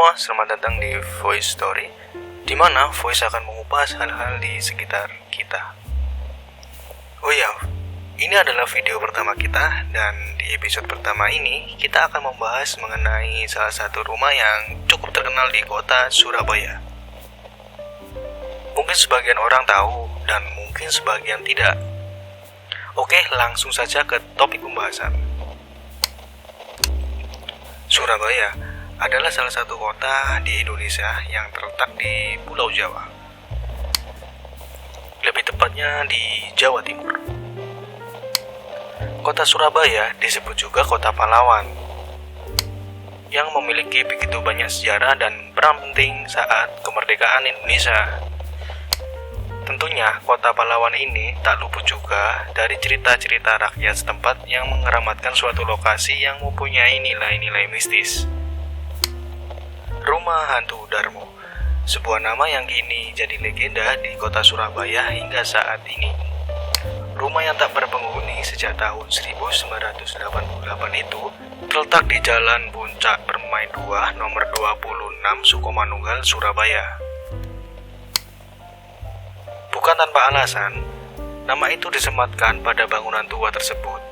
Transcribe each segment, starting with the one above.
semua, selamat datang di Voice Story, di mana Voice akan mengupas hal-hal di sekitar kita. Oh iya, ini adalah video pertama kita, dan di episode pertama ini kita akan membahas mengenai salah satu rumah yang cukup terkenal di kota Surabaya. Mungkin sebagian orang tahu, dan mungkin sebagian tidak. Oke, langsung saja ke topik pembahasan. Surabaya adalah salah satu kota di Indonesia yang terletak di Pulau Jawa. Lebih tepatnya di Jawa Timur. Kota Surabaya disebut juga kota pahlawan, yang memiliki begitu banyak sejarah dan peran penting saat kemerdekaan Indonesia. Tentunya kota pahlawan ini tak luput juga dari cerita-cerita rakyat setempat yang mengeramatkan suatu lokasi yang mempunyai nilai-nilai mistis. Rumah Hantu Darmo, sebuah nama yang kini jadi legenda di kota Surabaya hingga saat ini. Rumah yang tak berpenghuni sejak tahun 1988 itu terletak di Jalan Puncak Permai 2 nomor 26 Sukomanunggal, Surabaya. Bukan tanpa alasan, nama itu disematkan pada bangunan tua tersebut.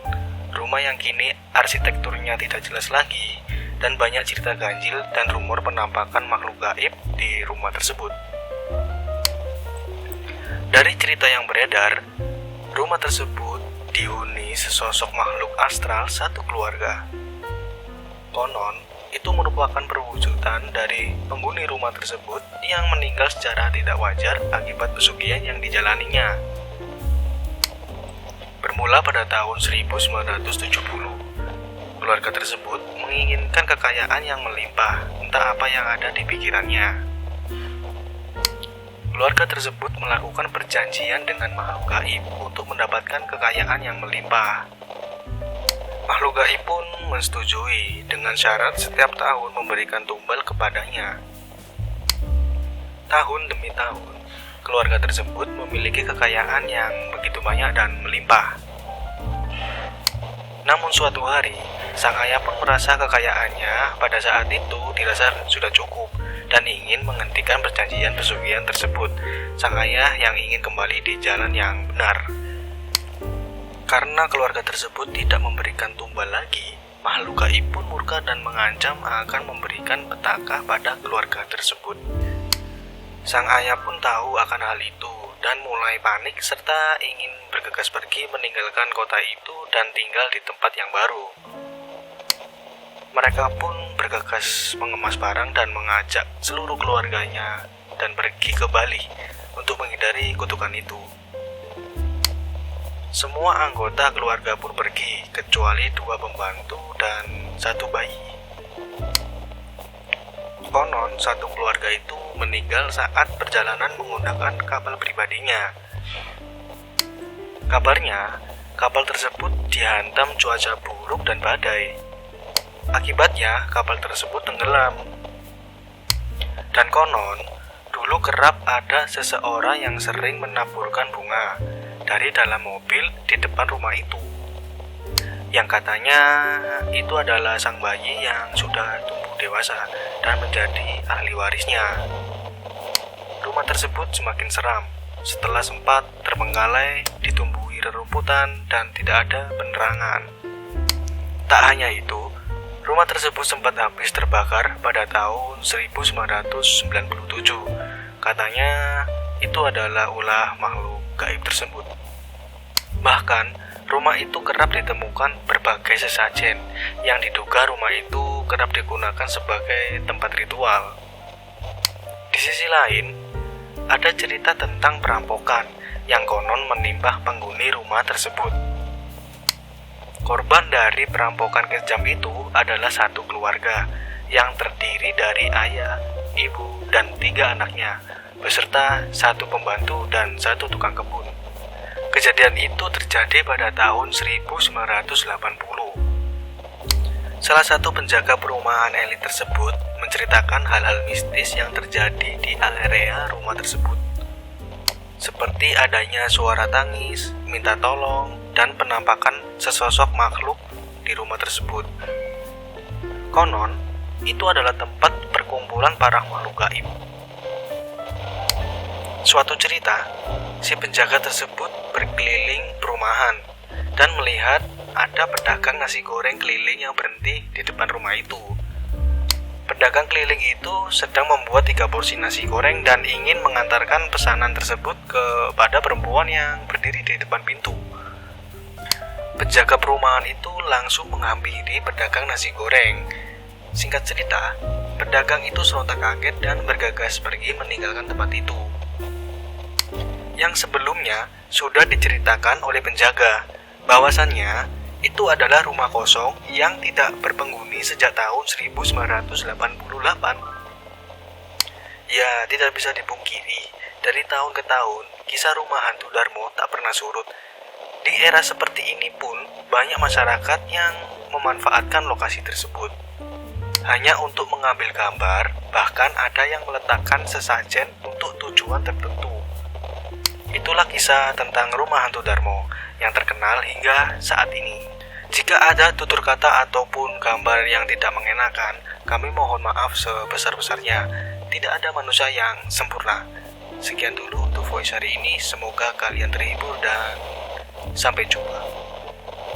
Rumah yang kini arsitekturnya tidak jelas lagi, dan banyak cerita ganjil dan rumor penampakan makhluk gaib di rumah tersebut. Dari cerita yang beredar, rumah tersebut dihuni sesosok makhluk astral satu keluarga. Konon, itu merupakan perwujudan dari penghuni rumah tersebut yang meninggal secara tidak wajar akibat pesugihan yang dijalaninya. Bermula pada tahun 1970, keluarga tersebut menginginkan kekayaan yang melimpah, entah apa yang ada di pikirannya. Keluarga tersebut melakukan perjanjian dengan makhluk gaib untuk mendapatkan kekayaan yang melimpah. Makhluk gaib pun menyetujui dengan syarat setiap tahun memberikan tumbal kepadanya. Tahun demi tahun, keluarga tersebut memiliki kekayaan yang begitu banyak dan melimpah. Namun suatu hari, sang ayah pun merasa kekayaannya pada saat itu dirasa sudah cukup dan ingin menghentikan perjanjian pesugihan tersebut. Sang ayah yang ingin kembali di jalan yang benar. Karena keluarga tersebut tidak memberikan tumbal lagi, makhluk gaib pun murka dan mengancam akan memberikan petaka pada keluarga tersebut. Sang ayah pun tahu akan hal itu dan mulai panik serta ingin bergegas pergi meninggalkan kota itu dan tinggal di tempat yang baru. Mereka pun bergegas mengemas barang dan mengajak seluruh keluarganya dan pergi ke Bali untuk menghindari kutukan itu. Semua anggota keluarga pun pergi, kecuali 2 pembantu dan 1 bayi. Konon, satu keluarga itu meninggal saat perjalanan menggunakan kapal pribadinya. Kabarnya, kapal tersebut dihantam cuaca buruk dan badai. Akibatnya, kapal tersebut tenggelam. Dan konon, dulu kerap ada seseorang yang sering menaburkan bunga dari dalam mobil di depan rumah itu, yang katanya itu adalah sang bayi yang sudah tumbuh dewasa dan menjadi ahli warisnya. Rumah tersebut semakin seram setelah sempat terbengkalai, ditumbuhi rerumputan dan tidak ada penerangan. Tak hanya itu, rumah tersebut sempat habis terbakar pada tahun 1997. Katanya itu adalah ulah makhluk gaib tersebut. Bahkan, rumah itu kerap ditemukan berbagai sesajen yang diduga rumah itu kerap digunakan sebagai tempat ritual. Di sisi lain, ada cerita tentang perampokan yang konon menimpa penghuni rumah tersebut. Korban dari perampokan kejam itu adalah satu keluarga yang terdiri dari ayah, ibu, dan 3 anaknya, beserta 1 pembantu dan 1 tukang kebun. Kejadian itu terjadi pada tahun 1980. Salah satu penjaga perumahan elit tersebut menceritakan hal-hal mistis yang terjadi di area rumah tersebut, seperti adanya suara tangis, minta tolong, dan penampakan sesosok makhluk di rumah tersebut. Konon, itu adalah tempat perkumpulan para makhluk gaib. Suatu cerita, si penjaga tersebut berkeliling perumahan dan melihat ada pedagang nasi goreng keliling yang berhenti di depan rumah itu. Pedagang keliling itu sedang membuat 3 porsi nasi goreng dan ingin mengantarkan pesanan tersebut kepada perempuan yang berdiri di depan pintu. Penjaga perumahan itu langsung menghampiri pedagang nasi goreng. Singkat cerita, pedagang itu sontak kaget dan bergegas pergi meninggalkan tempat itu. Yang sebelumnya sudah diceritakan oleh penjaga bahwasannya itu adalah rumah kosong yang tidak berpenghuni sejak tahun 1988. Ya, tidak bisa dipungkiri, dari tahun ke tahun kisah rumah hantu Darmo tak pernah surut. Di era seperti ini pun banyak masyarakat yang memanfaatkan lokasi tersebut hanya untuk mengambil gambar, bahkan ada yang meletakkan sesajen untuk tujuan tertentu. Itulah kisah tentang rumah hantu Darmo yang terkenal hingga saat ini. Jika ada tutur kata ataupun gambar yang tidak mengenakan, kami mohon maaf sebesar-besarnya. Tidak ada manusia yang sempurna. Sekian dulu untuk voice hari ini. Semoga kalian terhibur dan sampai jumpa.